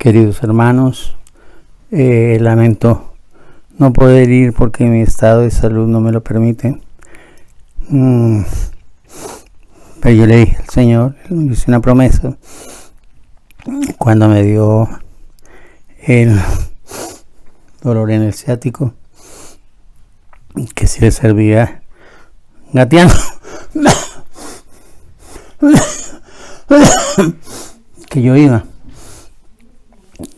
Queridos hermanos, lamento no poder ir porque mi estado de salud no me lo permite. Pero yo le dije al Señor, le hice una promesa cuando me dio el dolor en el ciático, que si le servía gateando, que yo iba.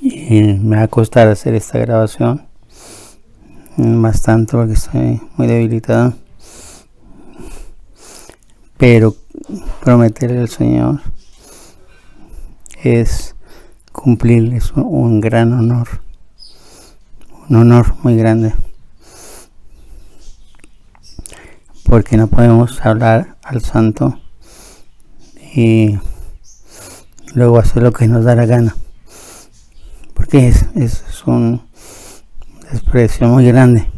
Y me va a costar hacer esta grabación bastante porque estoy muy debilitado, pero prometerle al Señor es cumplirles un gran honor, un honor muy grande, porque no podemos hablar al santo y luego hacer lo que nos da la gana, porque es un desprecio muy grande.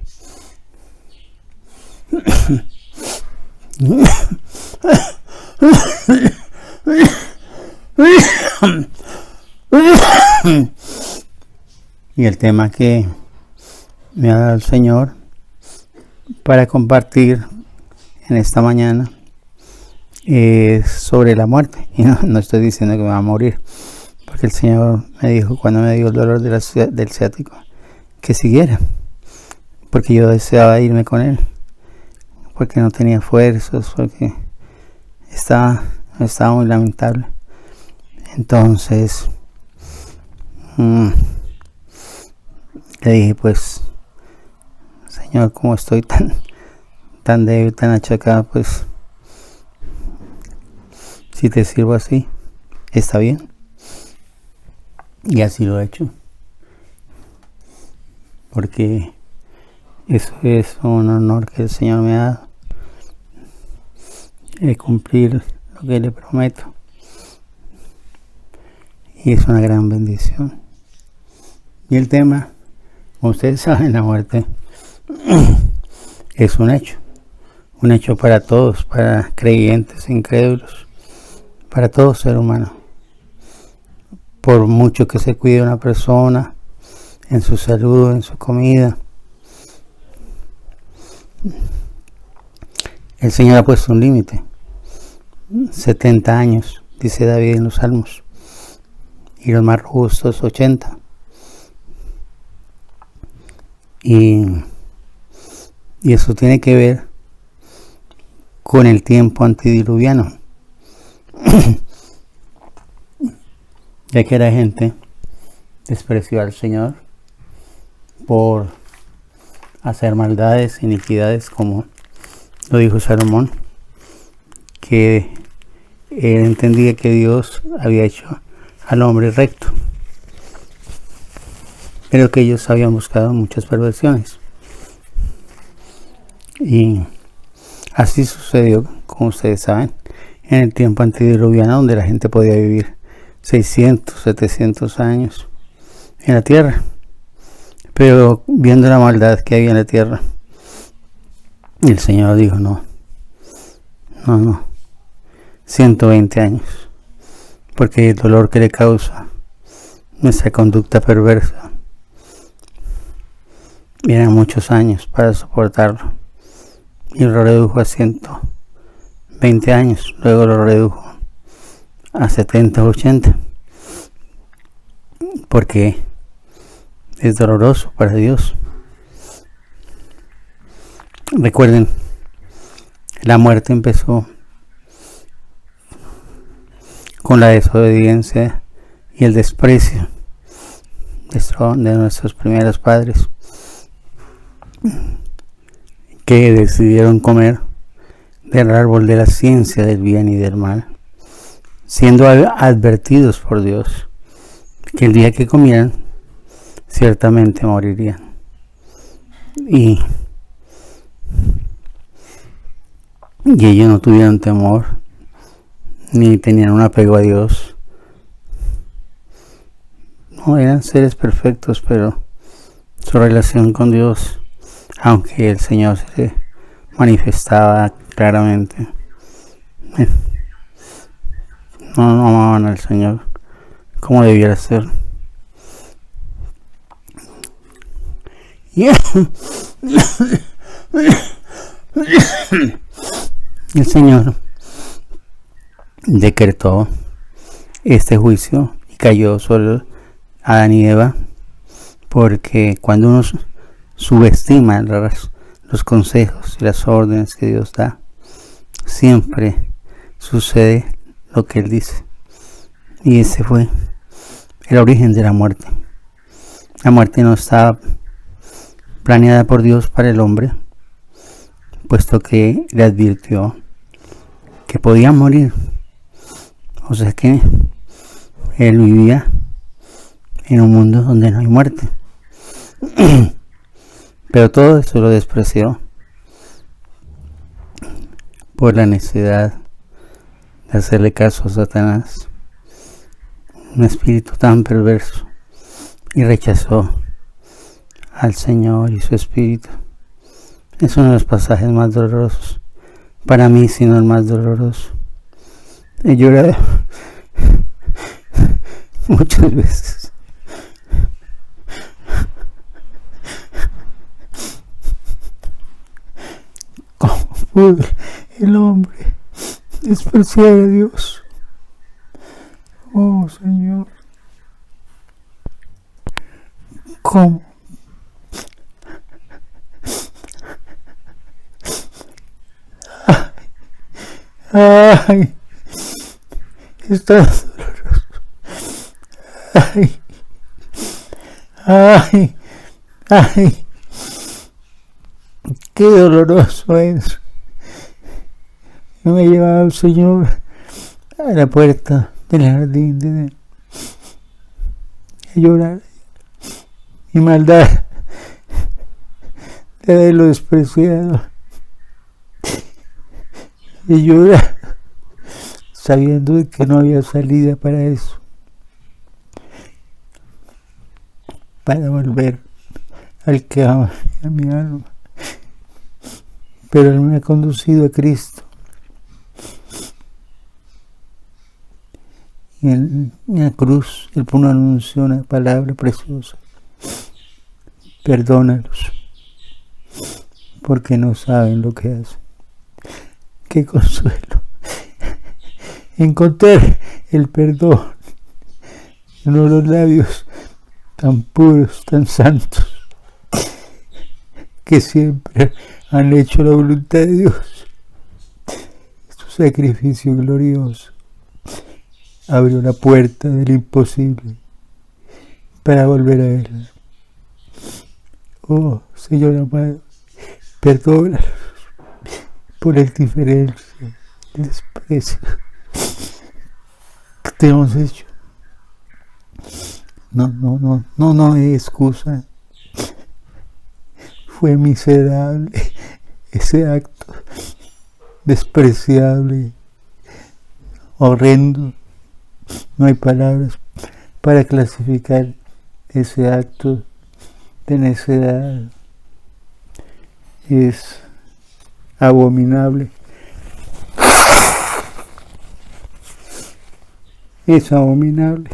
Y el tema que me ha dado el Señor para compartir en esta mañana es sobre la muerte. Y no estoy diciendo que me va a morir, porque el Señor me dijo cuando me dio el dolor del ciático que siguiera, porque yo deseaba irme con Él, porque no tenía fuerzas, porque estaba muy lamentable. Entonces le dije, pues Señor, como estoy tan débil, tan achacado, pues si te sirvo así, está bien. Y así lo he hecho, porque eso es un honor que el Señor me ha dado, cumplir lo que le prometo, y es una gran bendición. Y el tema, como ustedes saben, la muerte es un hecho para todos, para creyentes, incrédulos, para todo ser humano. Por mucho que se cuide una persona en su salud, en su comida, el Señor ha puesto un límite. 70 años, dice David en los Salmos, y los más robustos 80. Y eso tiene que ver con el tiempo antediluviano, ya que la gente despreció al Señor por hacer maldades, iniquidades, como lo dijo Salomón, que él entendía que Dios había hecho al hombre recto, pero que ellos habían buscado muchas perversiones. Y así sucedió, como ustedes saben, en el tiempo antediluviano, donde la gente podía vivir 600, 700 años en la tierra, pero viendo la maldad que había en la tierra, el Señor dijo, no, 120 años, porque el dolor que le causa nuestra conducta perversa, eran muchos años para soportarlo, y lo redujo a 120 años, luego lo redujo a 70 o 80, porque es doloroso para Dios. Recuerden, la muerte empezó con la desobediencia y el desprecio de nuestros primeros padres, que decidieron comer del árbol de la ciencia del bien y del mal, siendo advertidos por Dios que el día que comieran ciertamente morirían. Y ellos no tuvieron temor ni tenían un apego a Dios. No eran seres perfectos, pero su relación con Dios, aunque el Señor se manifestaba claramente, no amaban al Señor como debiera ser. Y el Señor decretó este juicio y cayó sobre Adán y Eva, porque cuando uno subestima los consejos y las órdenes que Dios da, siempre sucede lo que Él dice. Y ese fue el origen de la muerte. La muerte no estaba planeada por Dios para el hombre, puesto que le advirtió que podía morir. O sea que Él vivía en un mundo donde no hay muerte. Pero todo esto lo despreció por la necesidad de hacerle caso a Satanás, un espíritu tan perverso, y rechazó al Señor y su espíritu. Es uno de los pasajes más dolorosos para mí, sino el más doloroso. He llorado muchas veces. ¿Cómo pudo el hombre despreciar a Dios? Oh, Señor, ¿cómo? Ay, está doloroso. Ay, qué doloroso es. Yo me llevaba al Señor a la puerta del jardín de llorar. Mi maldad de haberlo despreciado. Y llorar sabiendo que no había salida para eso, para volver al que ama a mi alma. Pero Él me ha conducido a Cristo. Y en la cruz Él pronunció una palabra preciosa: perdónalos, porque no saben lo que hacen. Qué consuelo encontrar el perdón en los labios tan puros, tan santos, que siempre han hecho la voluntad de Dios. Su sacrificio glorioso abrió la puerta del imposible para volver a Él. Oh, Señor amado, perdónalos por la indiferencia, el desprecio que te hemos hecho. No hay excusa. Fue miserable ese acto, despreciable, horrendo. No hay palabras para clasificar ese acto de necedad. Es abominable. Es abominable.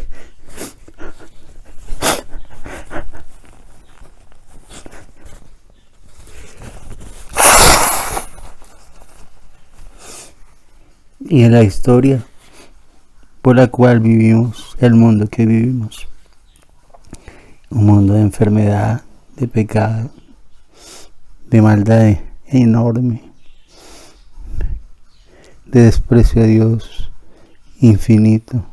Y en la historia por la cual vivimos, el mundo que vivimos, un mundo de enfermedad, de pecado, de maldad enorme, de desprecio a Dios infinito.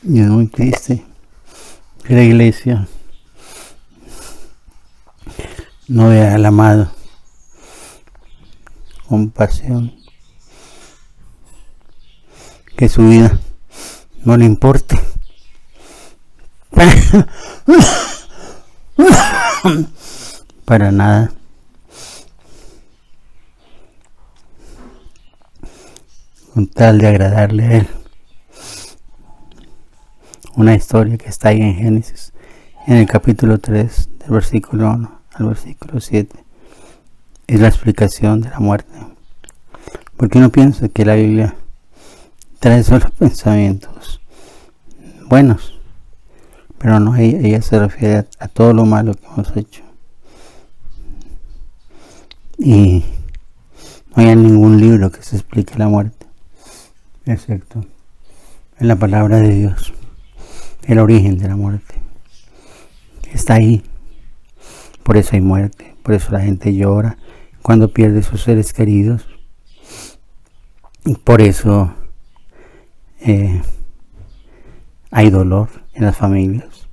Y es muy triste que la iglesia no vea al amado con pasión, que su vida no le importe para nada. Con tal de agradarle a Él. Una historia que está ahí en Génesis, en el capítulo 3, del versículo 1 al versículo 7. Es la explicación de la muerte. Porque uno piensa que la Biblia trae solo pensamientos buenos, pero no, ella se refiere a todo lo malo que hemos hecho. Y no hay ningún libro que se explique la muerte, excepto en la palabra de Dios, el origen de la muerte. Está ahí. Por eso hay muerte, por eso la gente llora cuando pierde sus seres queridos. Y por eso hay dolor en las familias.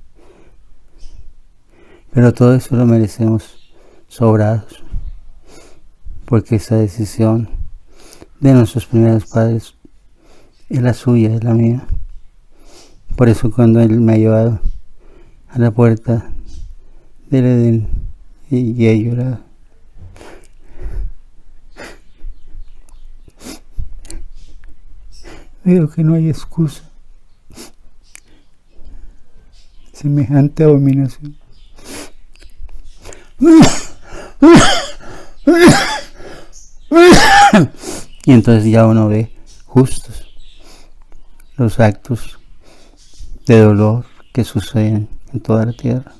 Pero todo eso lo merecemos sobrados, porque esa decisión de nuestros primeros padres es la suya, es la mía. Por eso cuando Él me ha llevado a la puerta del Edén y he llorado, veo que no hay excusa. Semejante abominación. Y entonces ya uno ve justos los actos de dolor que suceden en toda la tierra,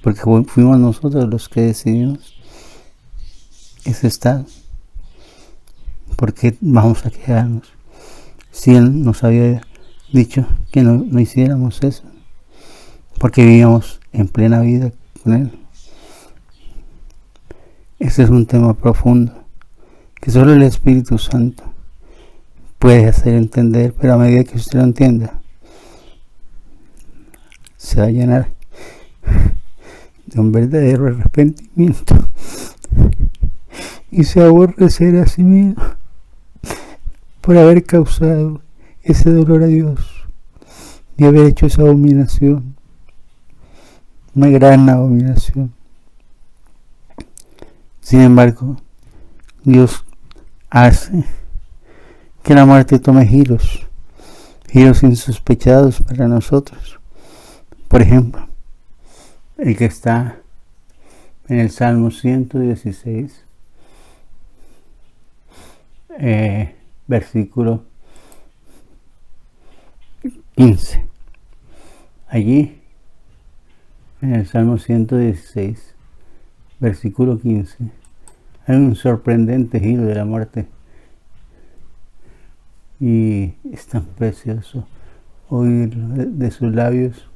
porque fuimos nosotros los que decidimos ese estado. ¿Por qué vamos a quedarnos si Él nos había dicho que no hiciéramos eso? Porque vivíamos en plena vida con Él. Ese es un tema profundo que solo el Espíritu Santo puede hacer entender, pero a medida que usted lo entienda, se va a llenar de un verdadero arrepentimiento y se va a aborrecer a sí mismo por haber causado ese dolor a Dios y haber hecho esa abominación, una gran abominación. Sin embargo, Dios hace que la muerte tome giros insospechados para nosotros. Por ejemplo, el que está en el Salmo 116, versículo 15. Allí, en el Salmo 116, versículo 15, hay un sorprendente giro de la muerte. Y es tan precioso oír de sus labios.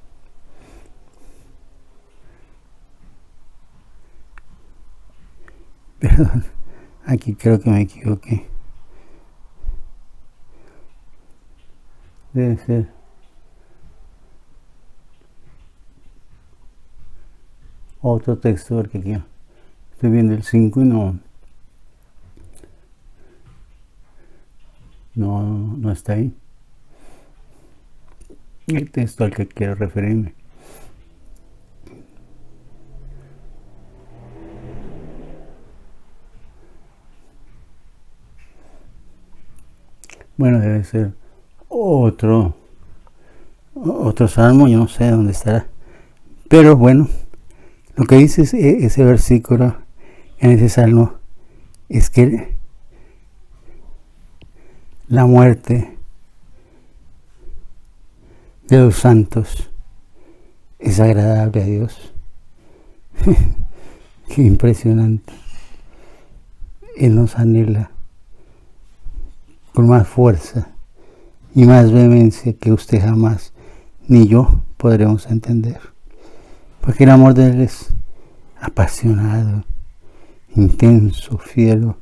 Perdón, aquí creo que me equivoqué. Debe ser otro texto, porque aquí estoy viendo el 5 y no está ahí el texto al que quiero referirme. Bueno, debe ser otro salmo, yo no sé dónde estará, pero bueno, lo que dice ese versículo en ese salmo es que la muerte de los santos es agradable a Dios. Qué impresionante. Él nos anhela con más fuerza y más vehemencia que usted jamás ni yo podremos entender, porque el amor de Él es apasionado, intenso, fiero.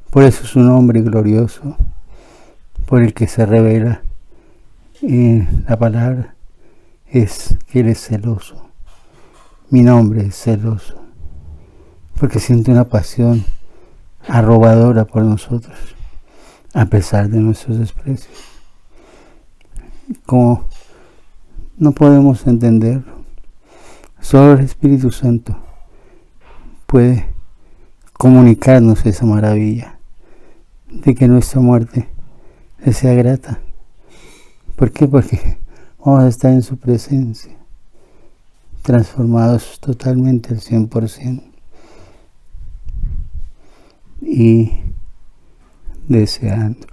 Por eso es un nombre glorioso, por el que se revela en la palabra, es que Él es celoso. Mi nombre es celoso, porque siente una pasión arrobadora por nosotros, a pesar de nuestros desprecios. Como no podemos entenderlo, solo el Espíritu Santo puede comunicarnos esa maravilla de que nuestra muerte le sea grata. ¿Por qué? Porque vamos a estar en su presencia, transformados totalmente al 100% y deseándolo,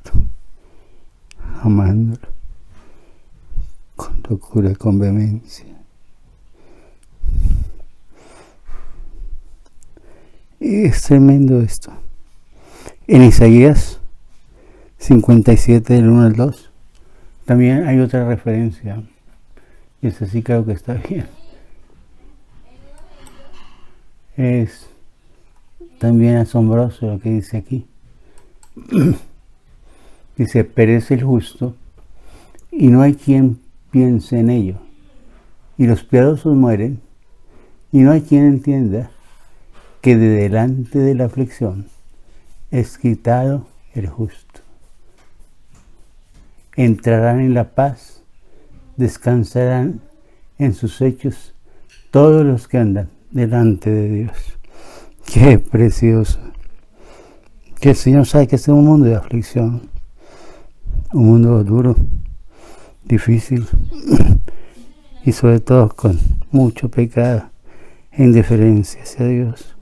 amándolo con locura, con vehemencia. Es tremendo esto. En Isaías 57, del 1 al 2, también hay otra referencia. Y esta sí creo que está bien. Es también asombroso lo que dice aquí. Dice, perece el justo y no hay quien piense en ello. Y los piadosos mueren y no hay quien entienda que de delante de la aflicción es quitado el justo. Entrarán en la paz, descansarán en sus hechos todos los que andan delante de Dios. Qué precioso. Que el Señor sabe que este es un mundo de aflicción, un mundo duro, difícil y sobre todo con mucho pecado e indiferencia hacia Dios.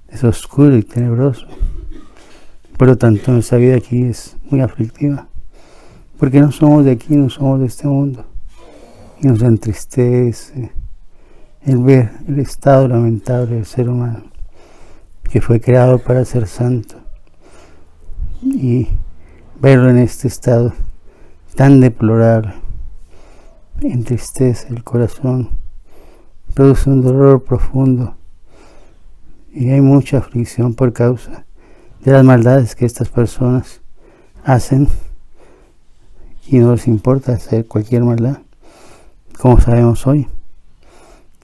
Es oscuro y tenebroso. Por lo tanto, nuestra vida aquí es muy aflictiva, porque no somos de aquí, no somos de este mundo. Y nos entristece el ver el estado lamentable del ser humano, que fue creado para ser santo, y verlo en este estado tan deplorable entristece el corazón, produce un dolor profundo, y hay mucha aflicción por causa de las maldades que estas personas hacen, y no les importa hacer cualquier maldad, como sabemos hoy: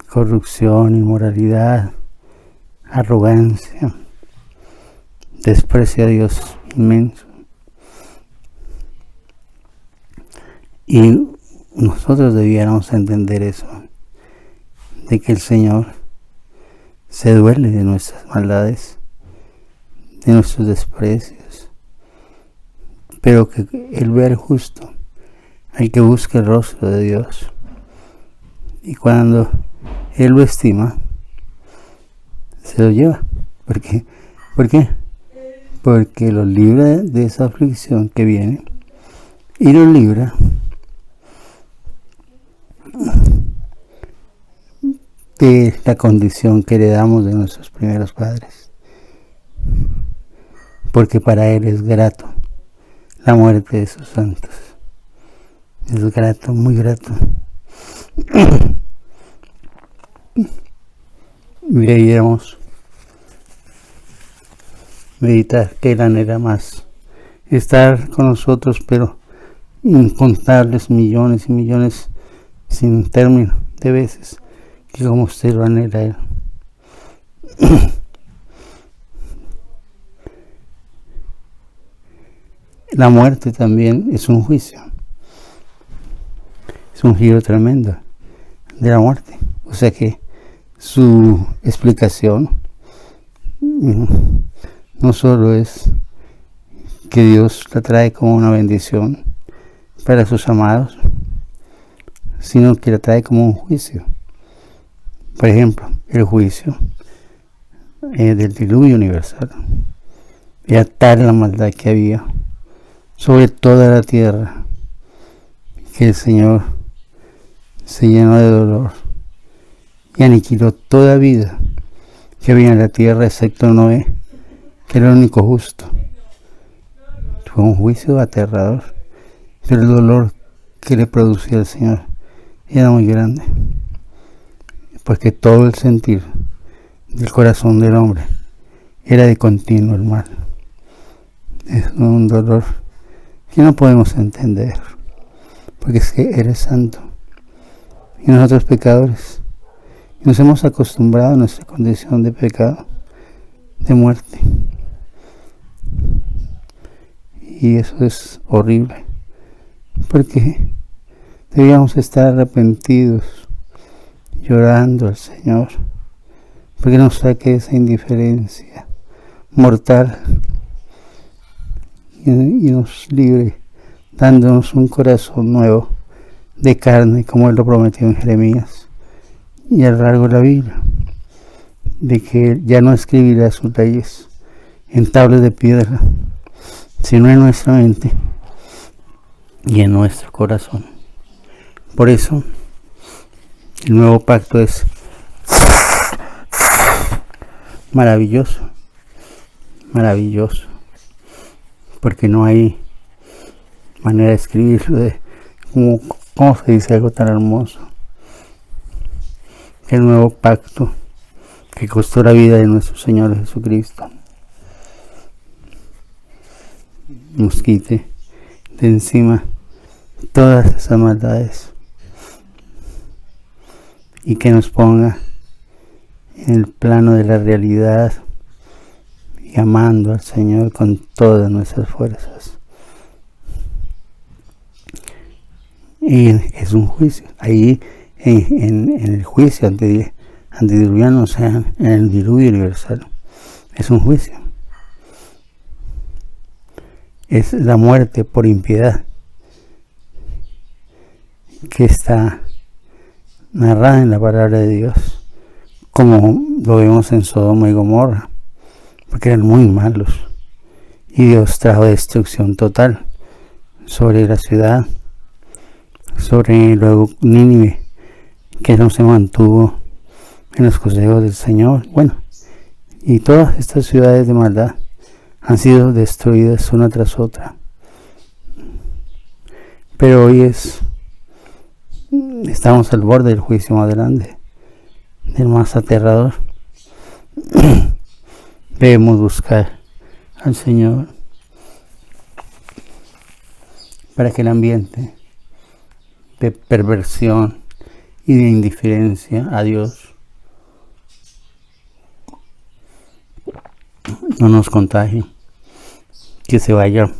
corrupción, inmoralidad, arrogancia, desprecio a Dios inmenso. Y nosotros debiéramos entender eso, de que el Señor se duele de nuestras maldades, de nuestros desprecios, pero que Él ve al justo, al que busca el rostro de Dios, y cuando Él lo estima, se lo lleva. ¿Por qué? Porque lo libra de esa aflicción que viene, y lo libra de la condición que heredamos de nuestros primeros padres, porque para Él es grato la muerte de sus santos. Es grato, muy grato. Deberíamos meditar que Él anhela más estar con nosotros, pero incontables millones y millones sin término de veces, que como usted lo anhela Él. La muerte también es un juicio, es un giro tremendo de la muerte. O sea que su explicación no solo es que Dios la trae como una bendición para sus amados, sino que la trae como un juicio. Por ejemplo, el juicio del diluvio universal. Era tal la maldad que había sobre toda la tierra, que el Señor se llenó de dolor y aniquiló toda vida que había en la tierra, excepto Noé, que era el único justo. Fue un juicio aterrador, pero el dolor que le producía el Señor era muy grande, porque todo el sentir del corazón del hombre era de continuo el mal. Es un dolor que no podemos entender, porque es que Él es santo y nosotros pecadores, y nos hemos acostumbrado a nuestra condición de pecado, de muerte, y eso es horrible, porque debíamos estar arrepentidos, llorando al Señor, porque nos saque esa indiferencia mortal y nos libre, dándonos un corazón nuevo de carne, como Él lo prometió en Jeremías y a lo largo de la Biblia, de que Él ya no escribirá sus leyes en tablas de piedra, sino en nuestra mente y en nuestro corazón. Por eso, el nuevo pacto es maravilloso, maravilloso, porque no hay manera de escribirlo, de cómo se dice algo tan hermoso. El nuevo pacto que costó la vida de nuestro Señor Jesucristo nos quite de encima todas esas maldades y que nos ponga en el plano de la realidad y amando al Señor con todas nuestras fuerzas. Y es un juicio. Ahí en el juicio antediluviano, o sea, en el diluvio universal, es un juicio. Es la muerte por impiedad que está narrada en la palabra de Dios, como lo vemos en Sodoma y Gomorra, porque eran muy malos y Dios trajo destrucción total sobre la ciudad, sobre luego Nínive, que no se mantuvo en los consejos del Señor. Bueno, y todas estas ciudades de maldad han sido destruidas una tras otra. Pero hoy estamos al borde del juicio más grande, del más aterrador. Debemos buscar al Señor para que el ambiente de perversión y de indiferencia a Dios no nos contagie, que se vaya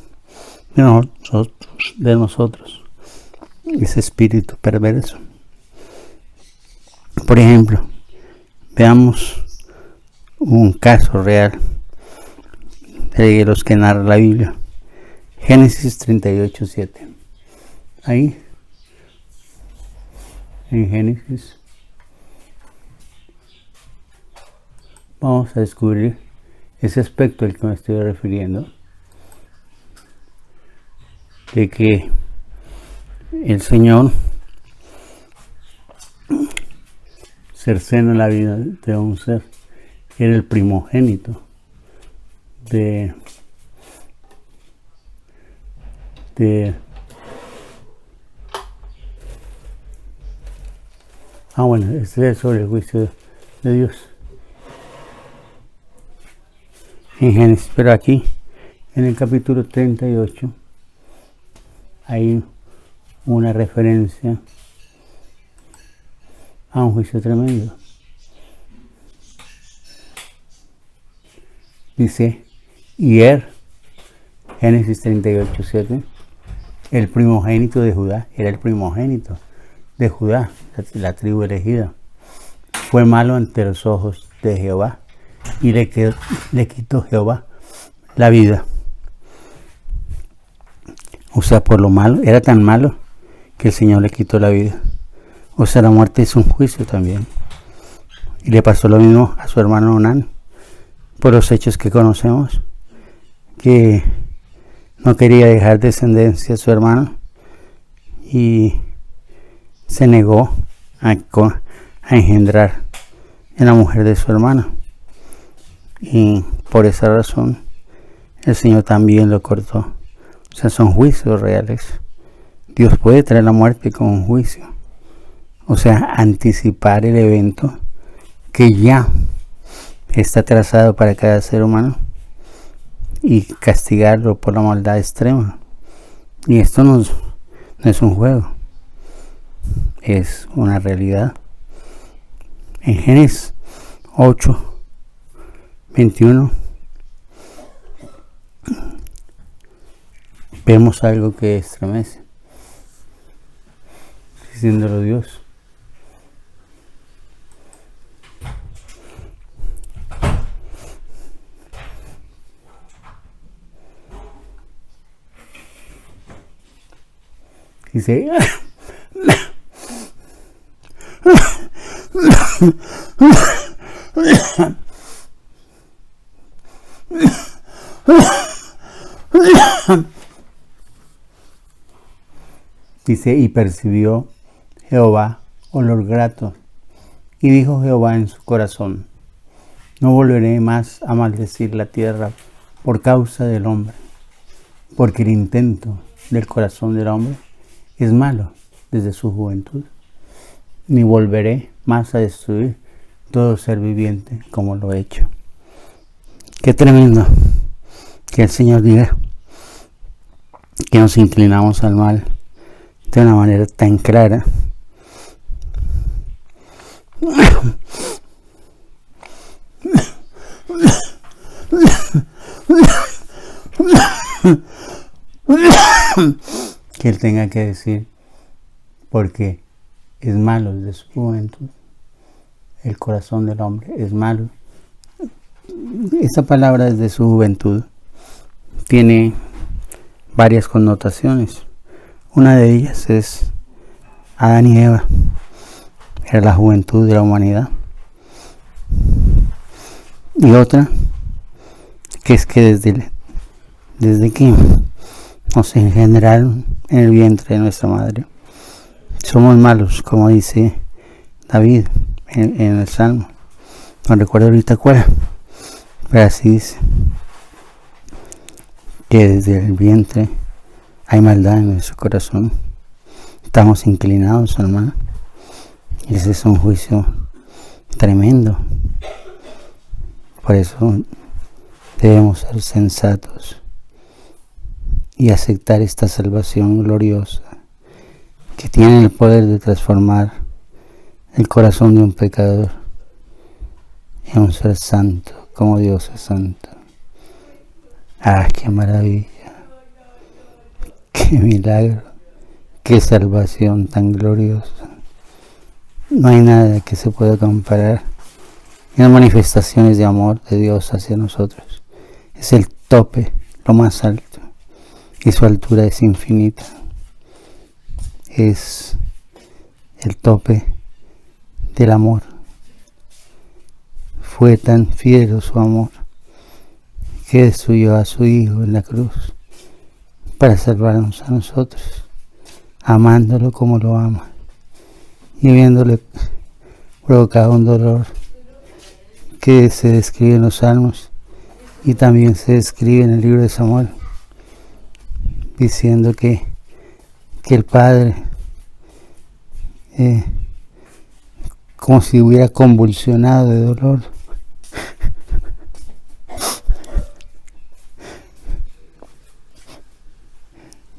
de nosotros ese espíritu perverso. Por ejemplo, veamos un caso real de los que narra la Biblia. Génesis 38:7. Ahí en Génesis vamos a descubrir ese aspecto al que me estoy refiriendo, de que el Señor cercena la vida de un ser. Era el primogénito de bueno, este es sobre el juicio de Dios en Génesis, pero aquí en el capítulo 38 hay una referencia a un juicio tremendo. Dice, Génesis 38:7, el primogénito de Judá, era el primogénito de Judá, la tribu elegida, fue malo ante los ojos de Jehová y le quitó Jehová la vida. O sea, por lo malo, era tan malo que el Señor le quitó la vida. O sea, la muerte es un juicio también. Y le pasó lo mismo a su hermano Onán, por los hechos que conocemos, que no quería dejar descendencia a su hermano y se negó a engendrar en la mujer de su hermano. Y por esa razón el Señor también lo cortó. O sea, son juicios reales. Dios puede traer la muerte como un juicio. O sea, anticipar el evento que ya está trazado para cada ser humano y castigarlo por la maldad extrema. Y esto no es un juego, es una realidad. En Génesis 8:21 vemos algo que estremece, diciéndolo Dios. Dice, dice, y percibió Jehová olor grato. Y dijo Jehová en su corazón: no volveré más a maldecir la tierra por causa del hombre, porque el intento del corazón del hombre es malo desde su juventud. Ni volveré más a destruir todo ser viviente como lo he hecho. Qué tremendo que el Señor diga que nos inclinamos al mal de una manera tan clara. Que Él tenga que decir, porque es malo desde su juventud. El corazón del hombre es malo. Esta palabra desde su juventud tiene varias connotaciones. Una de ellas es Adán y Eva. Era la juventud de la humanidad. Y otra, que es que desde que, no sé, en general, en el vientre de nuestra madre, somos malos, como dice David en el Salmo. No recuerdo ahorita cuál, pero así dice, que desde el vientre hay maldad en nuestro corazón. Estamos inclinados al mal. Ese es un juicio tremendo. Por eso debemos ser sensatos y aceptar esta salvación gloriosa que tiene el poder de transformar el corazón de un pecador en un ser santo, como Dios es santo. ¡Ah, qué maravilla! ¡Qué milagro! ¡Qué salvación tan gloriosa! No hay nada que se pueda comparar en las manifestaciones de amor de Dios hacia nosotros. Es el tope, lo más alto, y su altura es infinita. Es el tope del amor. Fue tan fiel su amor que destruyó a su Hijo en la cruz para salvarnos a nosotros, amándolo como lo ama y habiéndole provocado un dolor que se describe en los Salmos y también se describe en el libro de Samuel, diciendo que el Padre, como si hubiera convulsionado de dolor,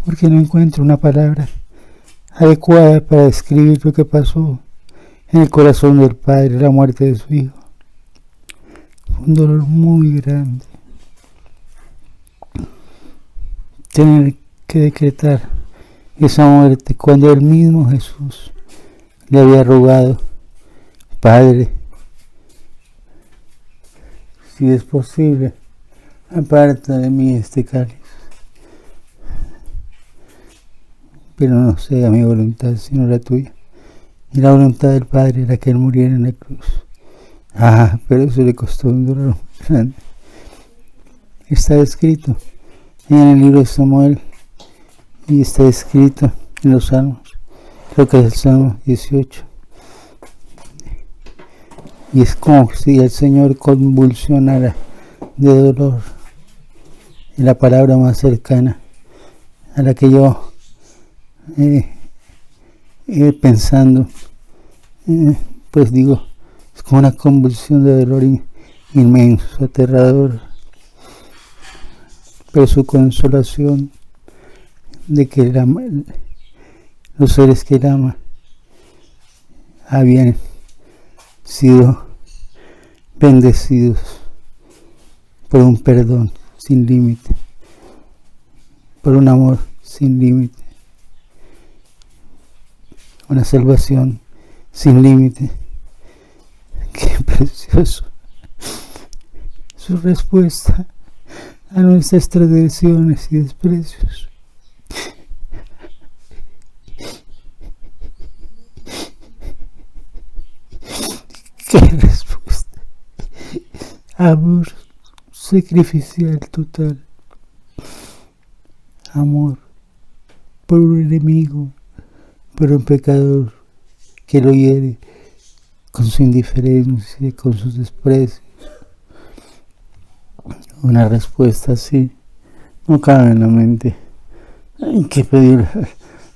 porque no encuentro una palabra adecuada para describir lo que pasó en el corazón del Padre, la muerte de su Hijo. Fue un dolor muy grande. Tener que decretar esa muerte cuando el mismo Jesús le había rogado: Padre, si es posible, aparta de mí este cáliz, pero no sea mi voluntad sino la tuya. Y la voluntad del Padre era que Él muriera en la cruz. Ah, pero eso le costó un dolor grande. Está escrito en el libro de Samuel y está escrito en los Salmos. Creo que es el Salmo 18. Y es como si el Señor convulsionara de dolor. Y la palabra más cercana a la que yo pensando, pues digo, es como una convulsión de dolor inmenso, aterrador, pero su consolación de que los seres que Él ama habían sido bendecidos por un perdón sin límite, por un amor sin límite, una salvación sin límite. Qué precioso su respuesta a nuestras transgresiones y desprecios. Qué respuesta. Amor sacrificial total. Amor por un enemigo, por un pecador, que lo hiere con su indiferencia, con sus desprecios. Una respuesta así no cabe en la mente. Hay que pedir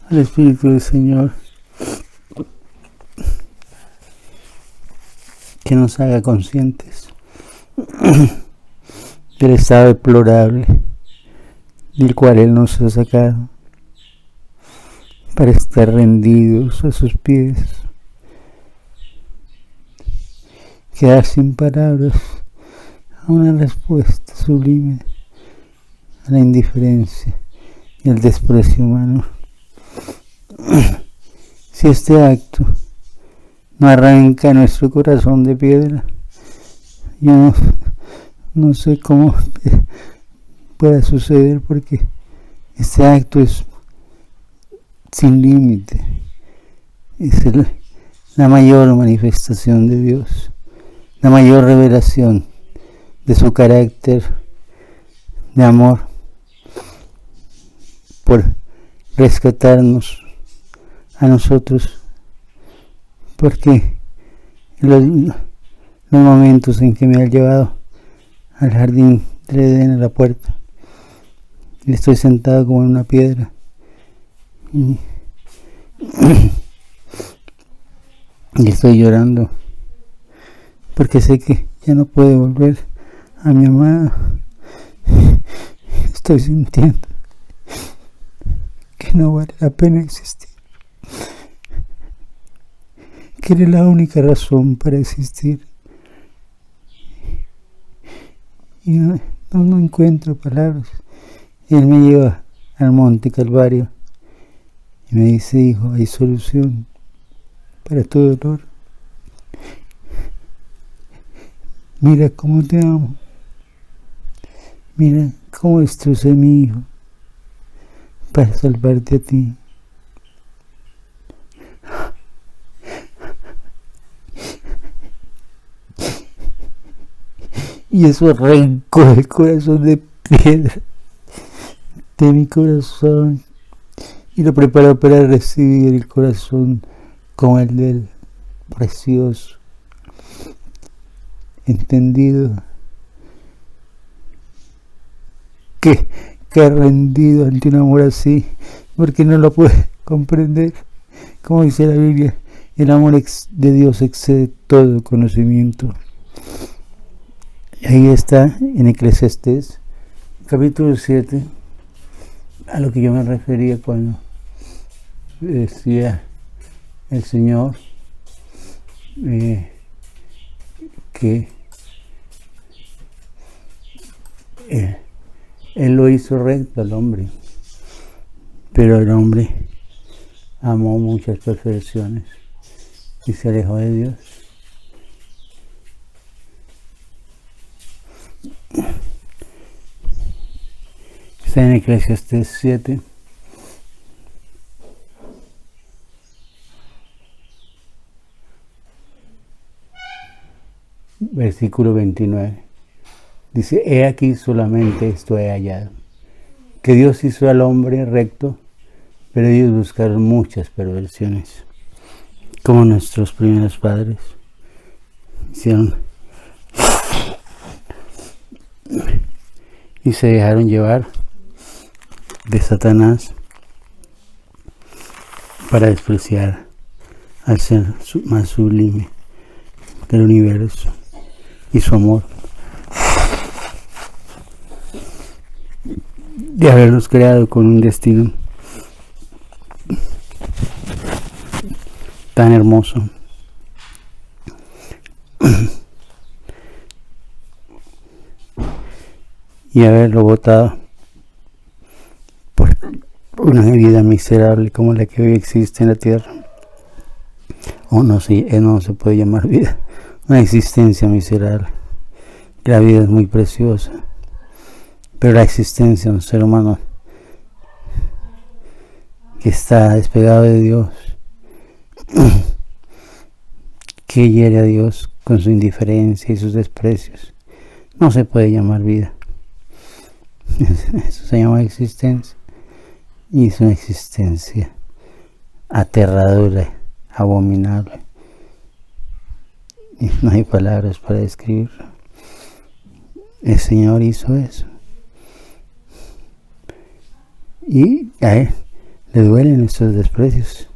al Espíritu del Señor que nos haga conscientes del estado deplorable del cual Él nos ha sacado, para estar rendidos a sus pies, quedar sin palabras a una respuesta sublime a la indiferencia y el desprecio humano. Si este acto no arranca nuestro corazón de piedra, yo no sé cómo pueda suceder, porque este acto es sin límite, es la mayor manifestación de Dios, la mayor revelación de su carácter de amor por rescatarnos a nosotros, porque los momentos en que me ha llevado al jardín del Edén, a la puerta, y estoy sentado como en una piedra y estoy llorando porque sé que ya no puedo volver a mi amada. Estoy sintiendo que no vale la pena existir, que eres la única razón para existir, y no encuentro palabras. Él me lleva al monte Calvario y me dice: hijo, hay solución para tu dolor. Mira cómo te amo. Mira cómo destrocé a mi hijo para salvarte a ti. Y eso arrancó el corazón de piedra de mi corazón y lo preparó para recibir el corazón como el del precioso, entendido, que ha rendido ante un amor así, porque no lo puede comprender. Como dice la Biblia, el amor de Dios excede todo conocimiento. Ahí está en Eclesiastés, capítulo 7, a lo que yo me refería cuando decía el Señor que Él lo hizo recto al hombre, pero el hombre amó muchas perversiones y se alejó de Dios. Está en Eclesiastés 7, versículo 29. Dice: he aquí solamente esto he hallado, que Dios hizo al hombre recto, pero ellos buscaron muchas perversiones, como nuestros primeros padres hicieron, y se dejaron llevar de Satanás para despreciar al ser más sublime del universo y su amor, de haberlos creado con un destino tan hermoso. Y haberlo botado por una vida miserable como la que hoy existe en la tierra. O no se puede llamar vida, una existencia miserable. La vida es muy preciosa, pero la existencia de un ser humano que está despegado de Dios, que hiere a Dios con su indiferencia y sus desprecios, no se puede llamar vida. Eso se llama existencia, y es una existencia aterradora, abominable. Y no hay palabras para describirlo. El Señor hizo eso. Y a Él le duelen estos desprecios.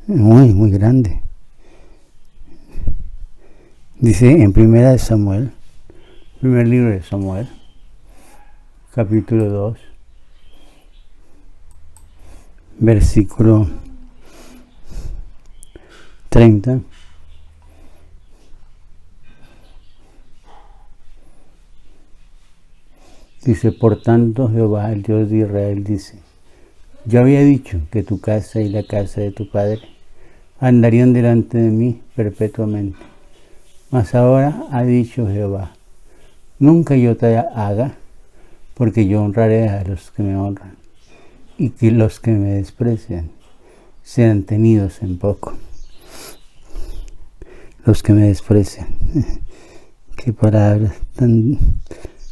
Muy, muy grande. Dice en Primera de Samuel, primer libro de Samuel, capítulo 2, versículo 30. Dice, por tanto Jehová, el Dios de Israel, dice, yo había dicho que tu casa y la casa de tu padre andarían delante de mí perpetuamente. Mas ahora ha dicho Jehová, nunca yo te haga, porque yo honraré a los que me honran, y que los que me desprecian sean tenidos en poco. Los que me desprecian. Qué palabra tan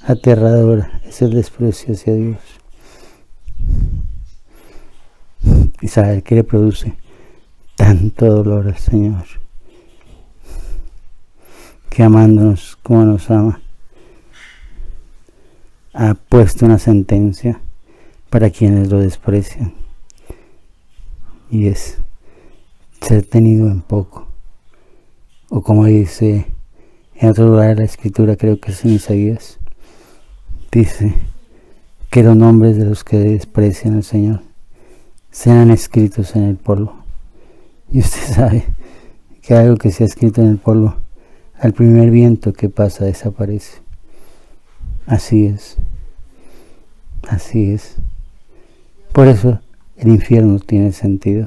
aterradora es el desprecio hacia Dios. Y saber que le produce tanto dolor al Señor, que amándonos como nos ama, ha puesto una sentencia para quienes lo desprecian, y es ser tenido en poco. O como dice en otro lugar de la Escritura, creo que es en Isaías, dice que los nombres de los que desprecian al Señor sean escritos en el polvo. Y usted sabe que algo que se ha escrito en el polvo, al primer viento que pasa desaparece. Así es. Así es. Por eso el infierno tiene sentido.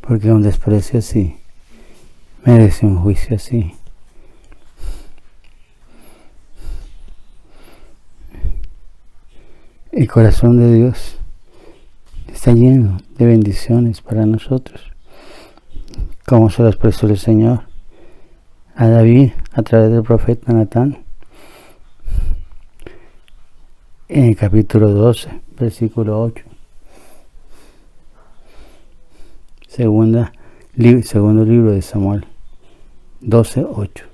Porque un desprecio así merece un juicio así. El corazón de Dios está lleno de bendiciones para nosotros, como se lo expresó el Señor a David a través del profeta Natán en el capítulo 12, versículo 8. Segundo libro de Samuel 12:8.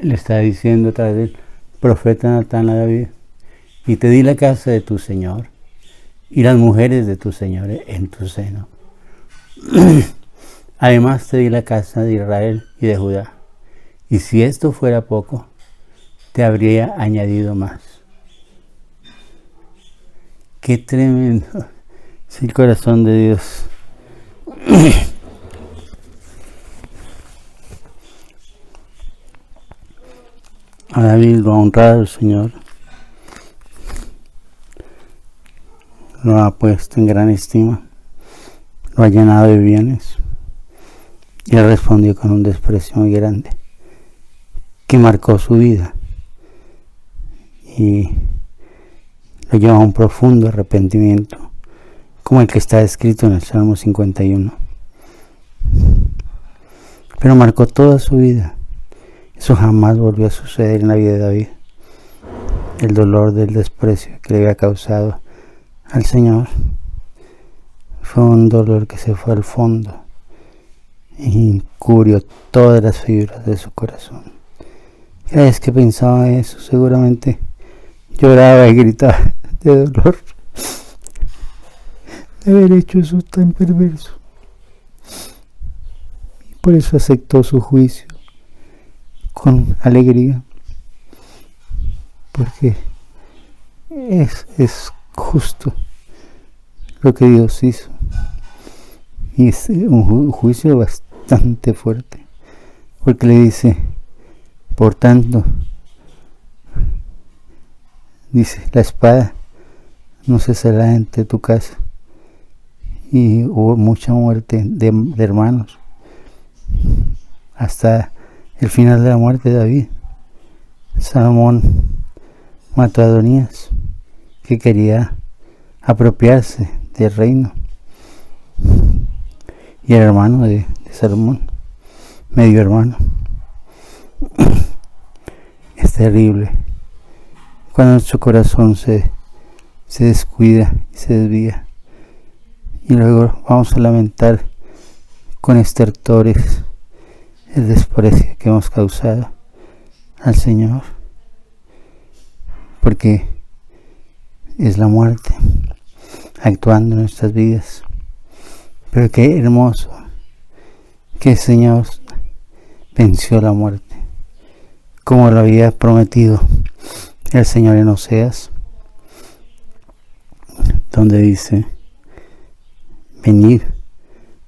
Le está diciendo a través del profeta Natán a David, y te di la casa de tu Señor y las mujeres de tu Señor en tu seno. Además te di la casa de Israel y de Judá, y si esto fuera poco, te habría añadido más. Qué tremendo es el corazón de Dios. A David lo ha honrado el Señor, lo ha puesto en gran estima, lo ha llenado de bienes, y él respondió con un desprecio muy grande que marcó su vida y lo lleva a un profundo arrepentimiento, como el que está escrito en el Salmo 51. Pero marcó toda su vida. Eso jamás volvió a suceder en la vida de David. El dolor del desprecio que le había causado al Señor fue un dolor que se fue al fondo y cubrió todas las fibras de su corazón. Cada vez que pensaba eso, seguramente lloraba y gritaba de dolor de haber hecho eso tan perverso. Y por eso aceptó su juicio con alegría, porque es justo lo que Dios hizo, y es un juicio bastante fuerte, porque le dice, por tanto, dice, la espada no cesará entre tu casa, y hubo mucha muerte de hermanos hasta el final de la muerte de David. Salomón mató a Adonías, que quería apropiarse del reino, y era hermano de Salomón. medio hermano. Es terrible cuando nuestro corazón se descuida y se desvía, y luego vamos a lamentar con estertores el desprecio que hemos causado al Señor, porque es la muerte actuando en nuestras vidas. Pero qué hermoso que el Señor venció la muerte, como lo había prometido el Señor en Oseas, donde dice: venid,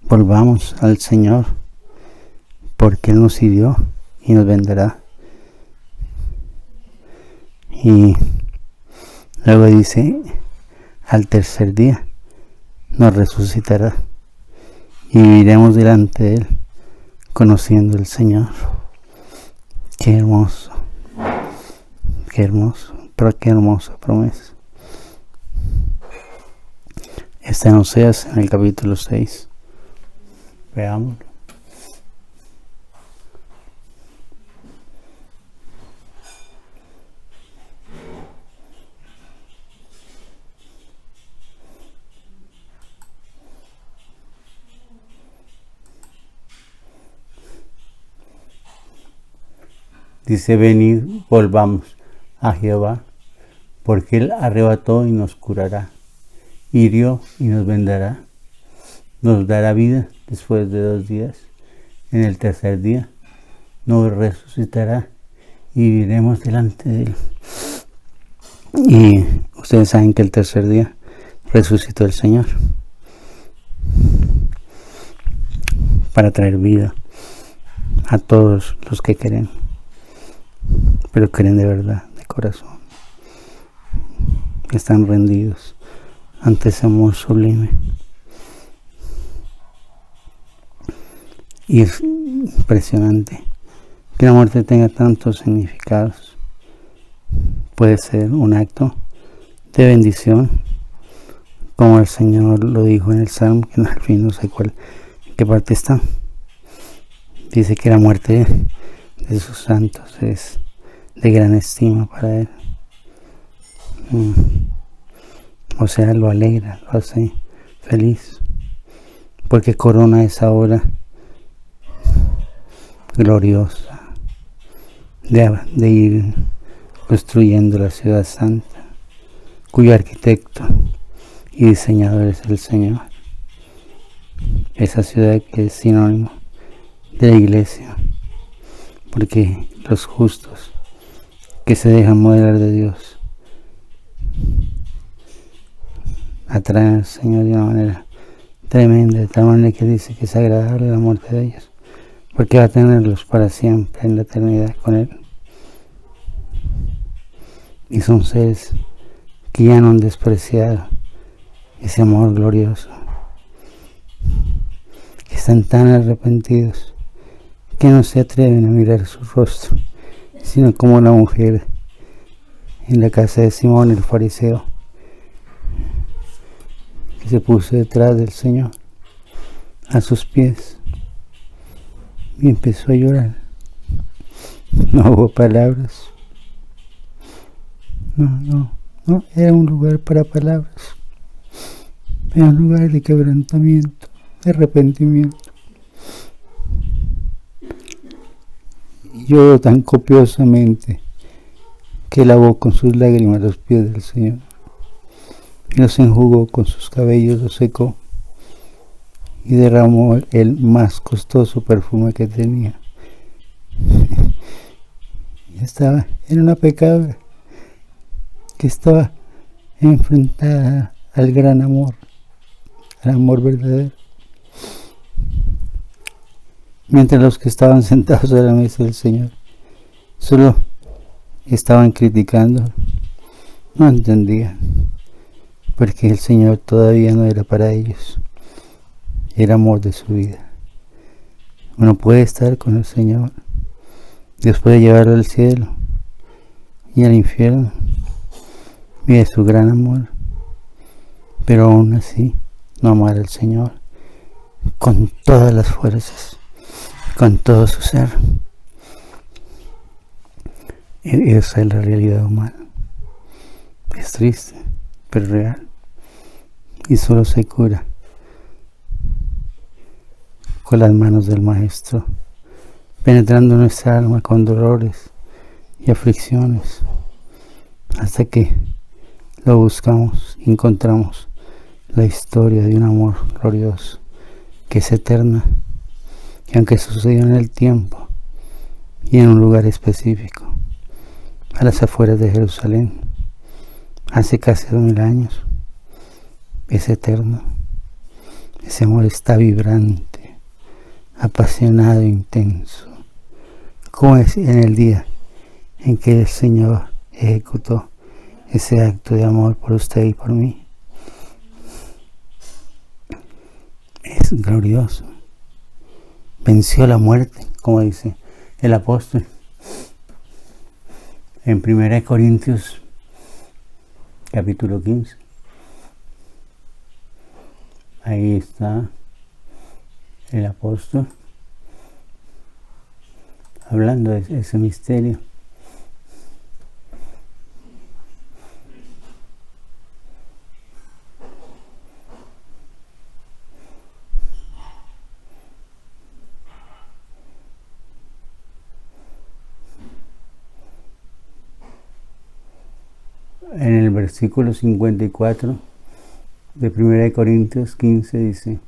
volvamos al Señor, porque Él nos hirió y nos vendará. Y luego dice: al tercer día nos resucitará y viviremos delante de Él, conociendo al Señor. Qué hermoso, pero qué hermosa promesa. Está en Oseas, en el capítulo 6. Veámoslo. Dice: venid, volvamos a Jehová, porque Él arrebató y nos curará, hirió y nos vendará, nos dará vida después de 2 días, en el tercer día nos resucitará y viviremos delante de Él. Y ustedes saben que el tercer día resucitó el Señor para traer vida a todos los que creen, pero creen de verdad, de corazón, que están rendidos ante ese amor sublime. Y es impresionante que la muerte tenga tantos significados. Puede ser un acto de bendición, como el Señor lo dijo en el Salmo, que al fin no sé qué parte está. Dice que la muerte de sus santos es de gran estima para Él. O sea, lo alegra, lo hace feliz, porque corona esa obra gloriosa de ir construyendo la ciudad santa, cuyo arquitecto y diseñador es el Señor. Esa ciudad que es sinónimo de la iglesia, porque los justos que se dejan modelar de Dios atraen al Señor de una manera tremenda, de tal manera que dice que es agradable la muerte de ellos, porque va a tenerlos para siempre en la eternidad con Él. Y son seres que ya no han despreciado ese amor glorioso, que están tan arrepentidos que no se atreven a mirar su rostro, sino como una mujer en la casa de Simón el fariseo, que se puso detrás del Señor a sus pies y empezó a llorar. No hubo palabras, no era un lugar para palabras, era un lugar de quebrantamiento, de arrepentimiento. Y lloró tan copiosamente que lavó con sus lágrimas los pies del Señor, y los enjugó con sus cabellos, los secó y derramó el más costoso perfume que tenía. Y estaba en una pecadora que estaba enfrentada al gran amor, al amor verdadero. Mientras los que estaban sentados a la mesa del Señor solo estaban criticando, no entendían, porque el Señor todavía no era para ellos, era amor de su vida. Uno puede estar con el Señor, Dios puede llevarlo al cielo y al infierno, y es su gran amor, pero aún así no amar al Señor con todas las fuerzas, con todo su ser. Esa es la realidad humana. Es triste, pero real. Y solo se cura con las manos del Maestro, penetrando nuestra alma con dolores y aflicciones, hasta que lo buscamos y encontramos la historia de un amor glorioso, que es eterna, que aunque sucedió en el tiempo y en un lugar específico, a las afueras de Jerusalén, hace casi 2000 años, es eterno. Ese amor está vibrante, apasionado e intenso, como es en el día en que el Señor ejecutó ese acto de amor por usted y por mí. Es glorioso. Venció la muerte, como dice el apóstol en 1 Corintios capítulo 15. Ahí está el apóstol hablando de ese misterio. En el versículo 54 de 1 Corintios 15 dice: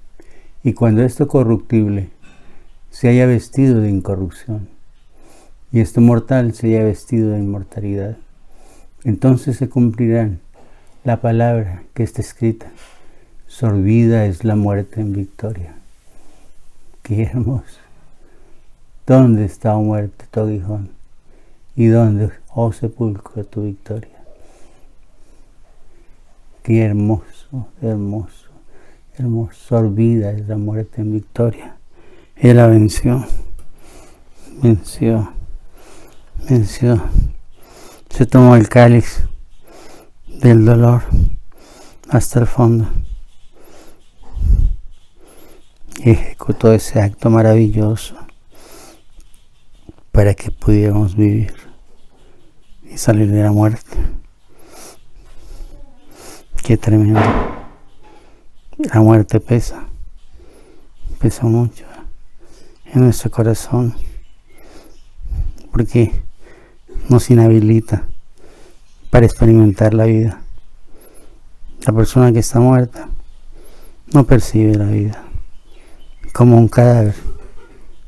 y cuando esto corruptible se haya vestido de incorrupción, y esto mortal se haya vestido de inmortalidad, entonces se cumplirán la palabra que está escrita: sorbida es la muerte en victoria. Qué hermoso. ¿Dónde está, oh muerte, tu aguijón? ¿Y dónde, oh sepulcro, tu victoria? Qué hermoso, hermoso, hermoso. Sorbida es la muerte en victoria. Él la venció. Venció. Venció. Se tomó el cáliz del dolor hasta el fondo y ejecutó ese acto maravilloso para que pudiéramos vivir y salir de la muerte. Qué tremendo. La muerte pesa mucho en nuestro corazón, porque nos inhabilita para experimentar la vida. La persona que está muerta no percibe la vida, como un cadáver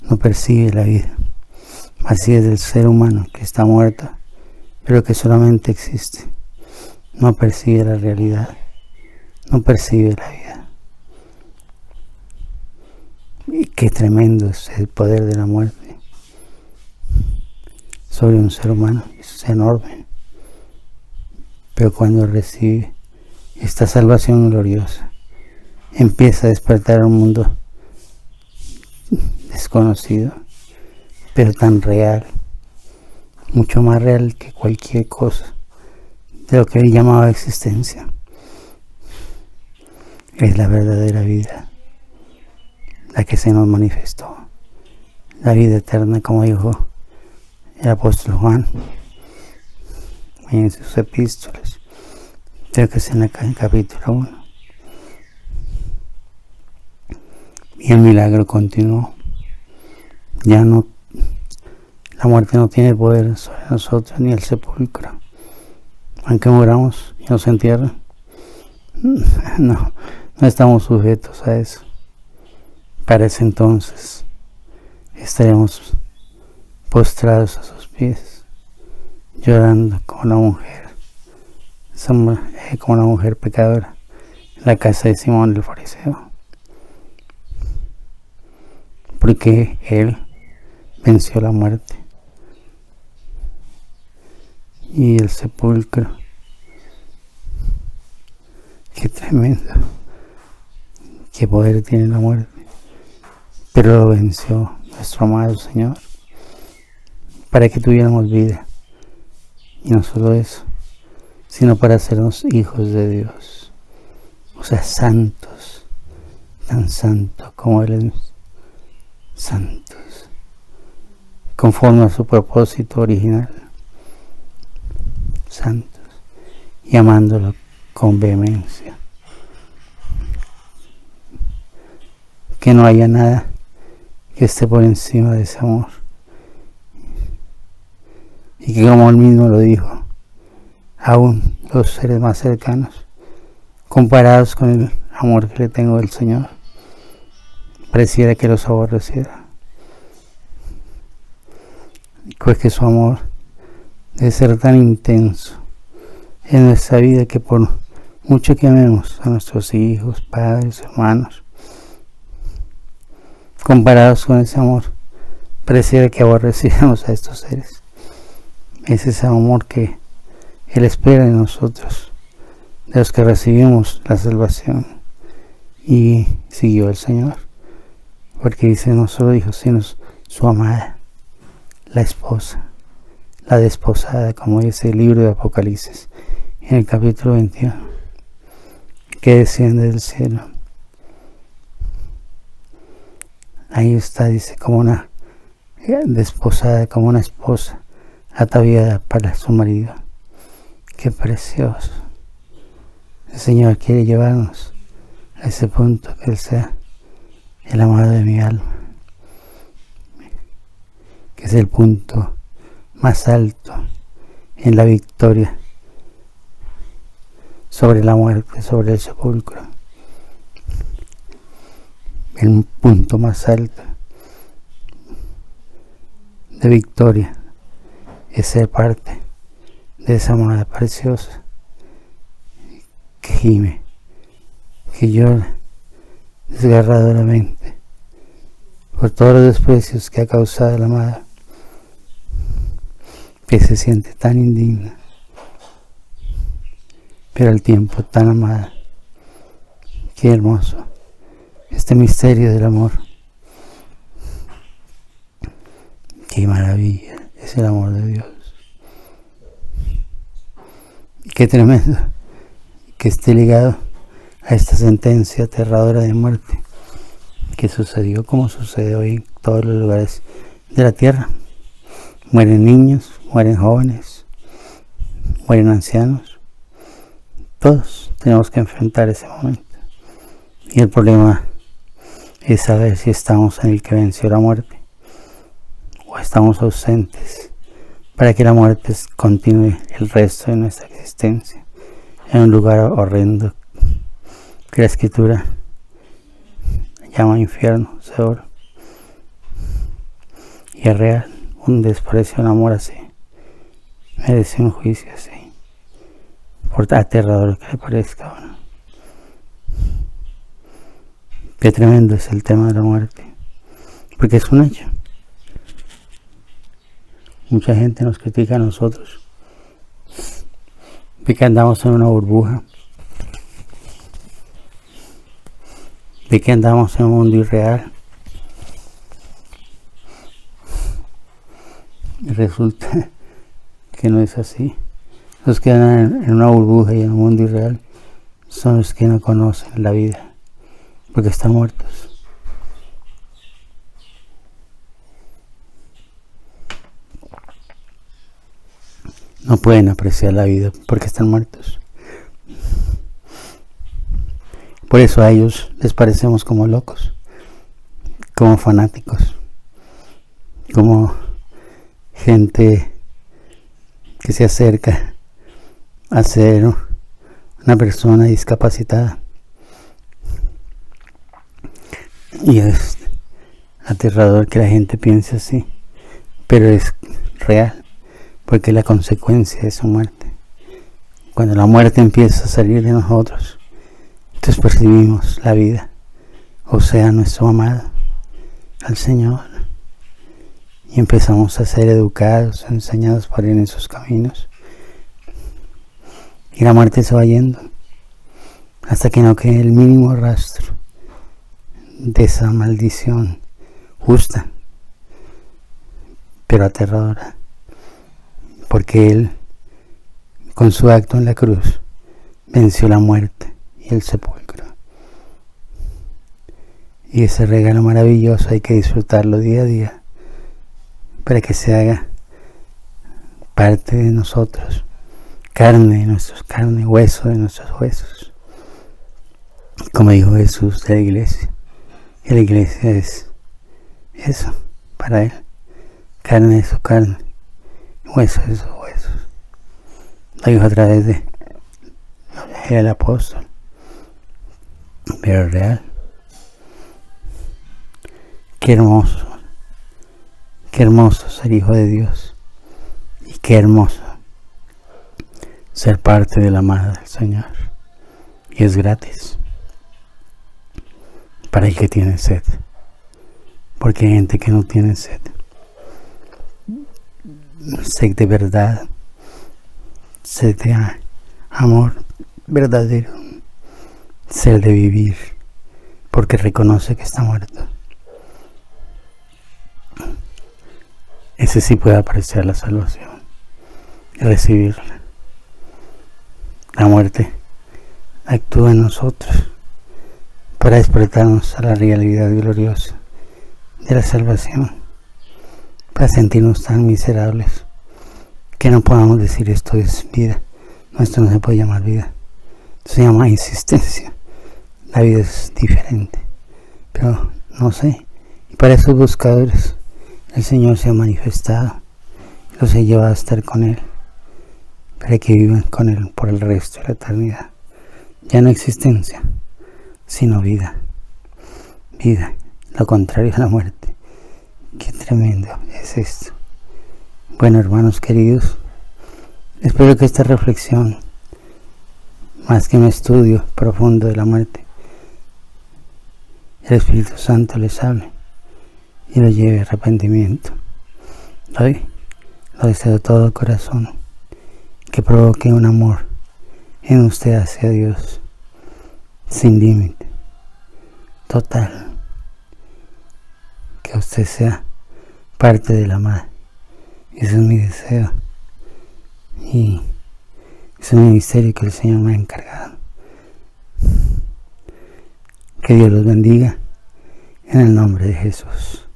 no percibe la vida. Así es el ser humano que está muerto, pero que solamente existe. No percibe la realidad, no percibe la vida. Y qué tremendo es el poder de la muerte sobre un ser humano, es enorme. Pero cuando recibe esta salvación gloriosa, empieza a despertar un mundo desconocido, pero tan real, mucho más real que cualquier cosa de lo que él llamaba existencia. Es la verdadera vida, la que se nos manifestó, la vida eterna, como dijo el apóstol Juan en sus epístolas, creo que es en el capítulo 1. Y el milagro continuó. Ya no, la muerte no tiene poder sobre nosotros, ni el sepulcro. Aunque muramos y nos entierren, no estamos sujetos a eso. Para ese entonces estaremos postrados a sus pies, llorando como una mujer, como una mujer pecadora, en la casa de Simón el fariseo, porque él venció la muerte y el sepulcro. Qué tremendo, qué poder tiene la muerte, pero lo venció nuestro amado Señor para que tuviéramos vida, y no solo eso, sino para hacernos hijos de Dios, o sea, santos, tan santos como Él es santos, conforme a su propósito original, santos, y amándolo con vehemencia. Que no haya nada que esté por encima de ese amor. Y que, como él mismo lo dijo, aún los seres más cercanos, comparados con el amor que le tengo del Señor, pareciera que los aborreciera. Pues que su amor debe ser tan intenso en nuestra vida que por mucho que amemos a nuestros hijos, padres, hermanos, comparados con ese amor, pareciera que aborreciéramos a estos seres. Es ese amor que Él espera en nosotros, de los que recibimos la salvación. Y siguió el Señor, porque dice, no solo dijo, sino su amada, la esposa, la desposada, como dice el libro de Apocalipsis, en el capítulo 21, que desciende del cielo. Ahí está, dice, como una desposada, como una esposa ataviada para su marido. Qué precioso. El Señor quiere llevarnos a ese punto, que Él sea el amado de mi alma, que es el punto más alto en la victoria sobre la muerte, sobre el sepulcro. El punto más alto de victoria es ser parte de esa amada preciosa que gime, que llora desgarradoramente por todos los desprecios que ha causado la amada, que se siente tan indigna, pero al tiempo tan amada. Qué hermoso este misterio del amor. Qué maravilla es el amor de Dios. Y qué tremendo que esté ligado a esta sentencia aterradora de muerte que sucedió, como sucede hoy en todos los lugares de la tierra. Mueren niños, mueren jóvenes, mueren ancianos. Todos tenemos que enfrentar ese momento. Y el problema es saber si estamos en el que venció la muerte o estamos ausentes para que la muerte continúe el resto de nuestra existencia en un lugar horrendo que la Escritura llama infierno, Seol. Y es real, un desprecio, un amor así merece un juicio así, por aterrador que le parezca. Bueno, qué tremendo es el tema de la muerte, porque es un hecho. Mucha gente nos critica a nosotros de que andamos en una burbuja, de que andamos en un mundo irreal, y resulta que no es así. Los que andan en una burbuja y en un mundo irreal son los que no conocen la vida, porque están muertos. No pueden apreciar la vida porque están muertos. Por eso a ellos les parecemos como locos, como fanáticos, como gente que se acerca a ser una persona discapacitada. Y es aterrador que la gente piense así, pero es real, porque la consecuencia es su muerte. Cuando la muerte empieza a salir de nosotros, entonces percibimos la vida, o sea, nuestro amado, al Señor, y empezamos a ser educados, enseñados por Él en sus caminos, y la muerte se va yendo hasta que no quede el mínimo rastro de esa maldición justa pero aterradora, porque Él, con su acto en la venció la muerte y el sepulcro. Y ese regalo maravilloso hay que disfrutarlo día a día para que se haga parte de nosotros, carne de nuestros carnes, hueso de nuestros huesos. Como dijo Jesús de la iglesia, y la iglesia es eso para Él, carne de su carne, hueso de sus huesos. Lo dijo a través de el apóstol, pero real. Qué hermoso ser hijo de Dios, y qué hermoso ser parte de la amada del Señor, y es gratis para el que tiene sed, porque hay gente que no tiene sed de verdad, sed de amor verdadero, sed de vivir, porque reconoce que está muerto. Ese sí puede apreciar la salvación y recibirla. La muerte actúa en nosotros para despertarnos a la realidad gloriosa de la salvación, para sentirnos tan miserables que no podamos decir esto es vida. No, esto no se puede llamar vida, esto se llama existencia. La vida es diferente, pero no sé. Y para esos buscadores el Señor se ha manifestado, los ha llevado a estar con Él, para que vivan con Él por el resto de la eternidad. Ya no existencia, sino vida. Vida, lo contrario a la muerte. Qué tremendo es esto. Bueno, hermanos queridos, espero que esta reflexión, más que un estudio profundo de la muerte, el Espíritu Santo les hable y lo lleve a arrepentimiento. Hoy lo deseo de todo corazón, que provoque un amor en usted hacia Dios, sin límite, total, que usted sea parte de la amada. Ese es mi deseo y es un ministerio que el Señor me ha encargado. Que Dios los bendiga en el nombre de Jesús.